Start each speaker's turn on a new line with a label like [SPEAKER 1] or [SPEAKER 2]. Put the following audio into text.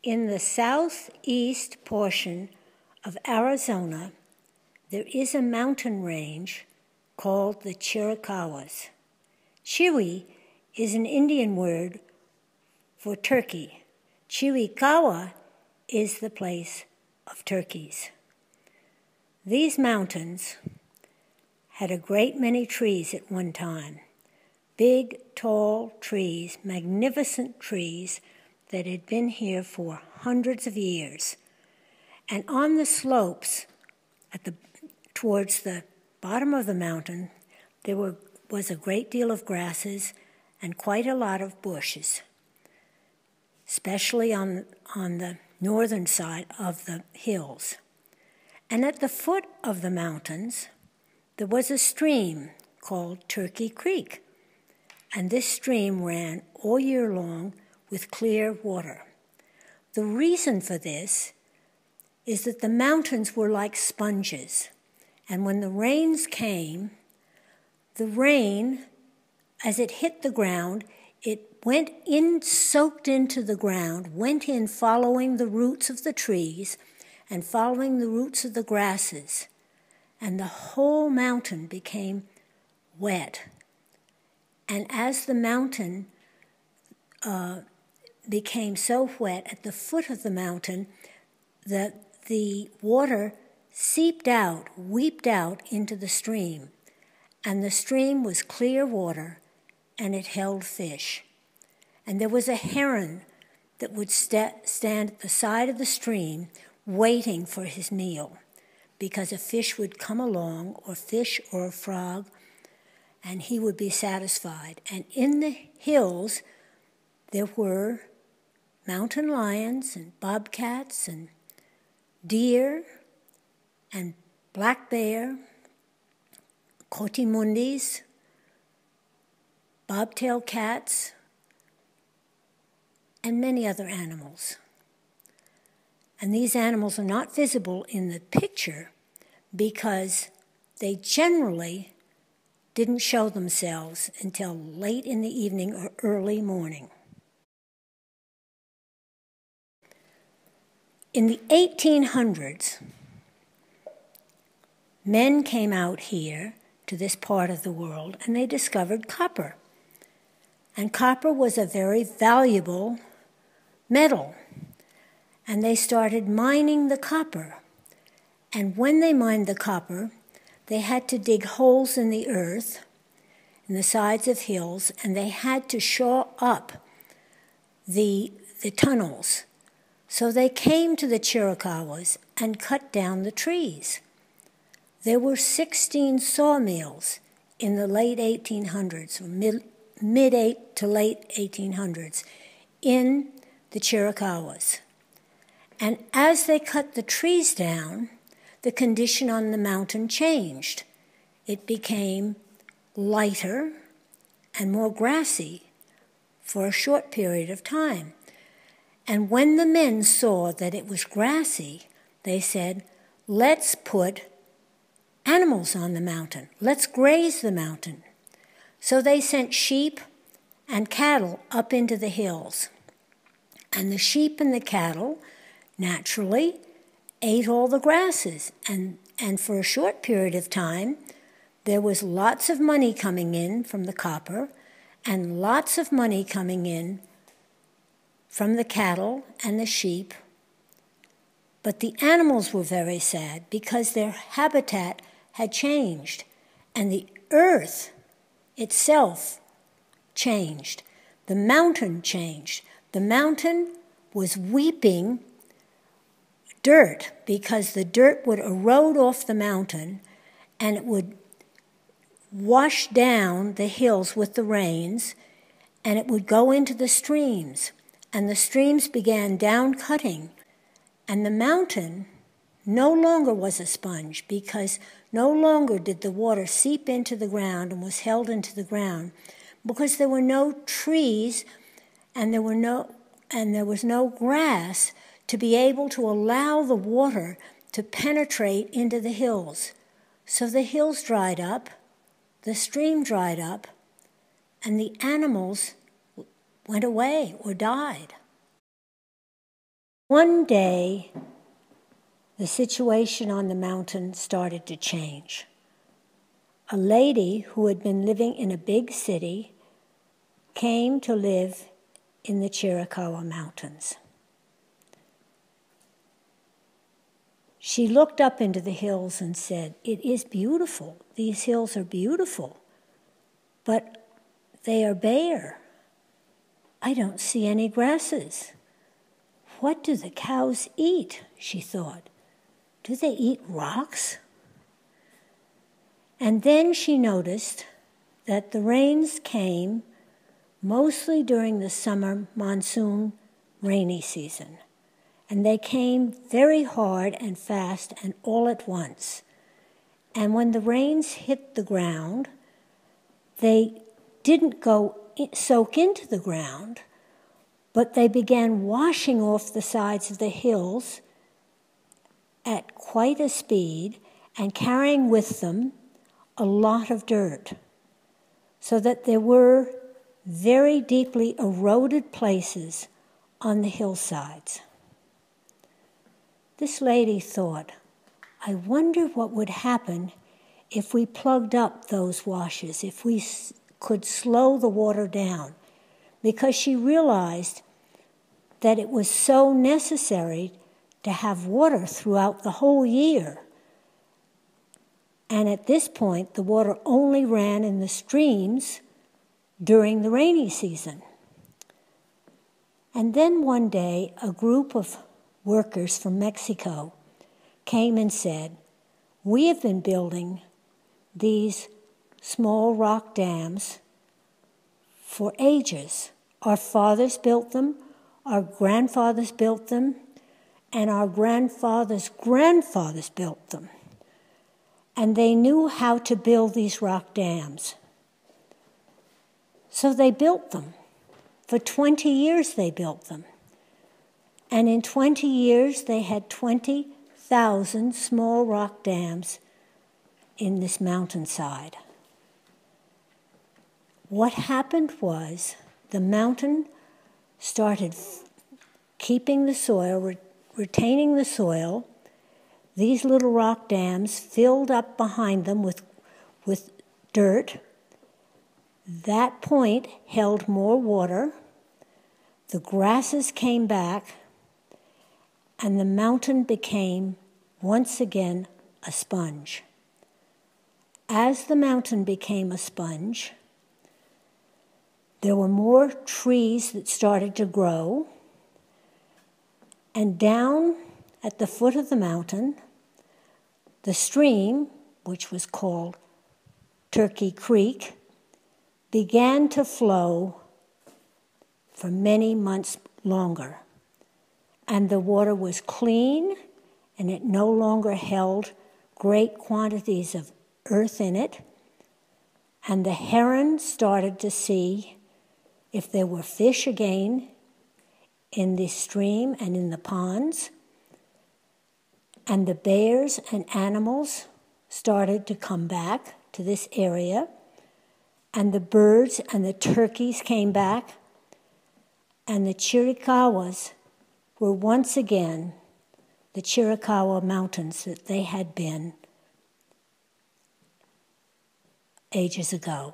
[SPEAKER 1] In the southeast portion of Arizona, there is a mountain range called the Chiricahuas. Chiri is an Indian word for turkey. Chiricahua is the place of turkeys. These mountains had a great many trees at one time. Big, tall trees, magnificent trees that had been here for hundreds of years. And on the slopes towards the bottom of the mountain, there was a great deal of grasses and quite a lot of bushes, especially on the northern side of the hills. And at the foot of the mountains, there was a stream called Turkey Creek. And this stream ran all year long with clear water. The reason for this is that the mountains were like sponges. And when the rains came, the rain, as it hit the ground, it went in, soaked into the ground, went in following the roots of the trees and following the roots of the grasses. And the whole mountain became wet. And as the mountain became so wet at the foot of the mountain, the water seeped out, weeped out into the stream. And the stream was clear water, and it held fish. And there was a heron that would stand at the side of the stream waiting for his meal, because a fish would come along, or fish or a frog, and he would be satisfied. And in the hills, there were mountain lions and bobcats and deer and black bear, coatimundis, bobtail cats, and many other animals. And these animals are not visible in the picture because they generally didn't show themselves until late in the evening or early morning. In the 1800s, men came out here to this part of the world and they discovered copper. And copper was a very valuable metal. And they started mining the copper. And when they mined the copper, they had to dig holes in the earth, in the sides of hills, and they had to shore up the tunnels. So they came to the Chiricahuas and cut down the trees. There were 16 sawmills in the late 1800s, or mid to late 1800s, in the Chiricahuas. And as they cut the trees down, the condition on the mountain changed. It became lighter and more grassy for a short period of time. And when the men saw that it was grassy, they said, let's put animals on the mountain. Let's graze the mountain. So they sent sheep and cattle up into the hills. And the sheep and the cattle naturally ate all the grasses. And for a short period of time, there was lots of money coming in from the copper and lots of money coming in from the cattle and the sheep. But the animals were very sad because their habitat had changed and the earth itself changed. The mountain changed. The mountain was weeping dirt because the dirt would erode off the mountain and it would wash down the hills with the rains and it would go into the streams. And the streams began down-cutting, and the mountain no longer was a sponge because no longer did the water seep into the ground and was held into the ground because there were no trees and there was no grass to be able to allow the water to penetrate into the hills. So the hills dried up, the stream dried up, and the animals went away or died. One day, the situation on the mountain started to change. A lady who had been living in a big city came to live in the Chiricahua Mountains. She looked up into the hills and said, "It is beautiful. These hills are beautiful, but they are bare. I don't see any grasses. What do the cows eat?" she thought. "Do they eat rocks?" And then she noticed that the rains came mostly during the summer monsoon rainy season. And they came very hard and fast and all at once. And when the rains hit the ground, they didn't soak into the ground, but they began washing off the sides of the hills at quite a speed and carrying with them a lot of dirt, so that there were very deeply eroded places on the hillsides. This lady thought, "I wonder what would happen if we plugged up those washes, if we could slow the water down," because she realized that it was so necessary to have water throughout the whole year. And at this point, the water only ran in the streams during the rainy season. And then one day, a group of workers from Mexico came and said, "We have been building these small rock dams for ages. Our fathers built them, our grandfathers built them, and our grandfathers' grandfathers built them. And they knew how to build these rock dams. So they built them. For 20 years they built them. And in 20 years they had 20,000 small rock dams in this mountainside." What happened was the mountain started keeping the soil, retaining the soil. These little rock dams filled up behind them with dirt. That point held more water. The grasses came back, and the mountain became once again a sponge. As the mountain became a sponge, there were more trees that started to grow, and down at the foot of the mountain, the stream, which was called Turkey Creek, began to flow for many months longer. And the water was clean, and it no longer held great quantities of earth in it. And the heron started to see if there were fish again in the stream and in the ponds. And the bears and animals started to come back to this area. And the birds and the turkeys came back. And the Chiricahuas were once again the Chiricahua Mountains that they had been ages ago.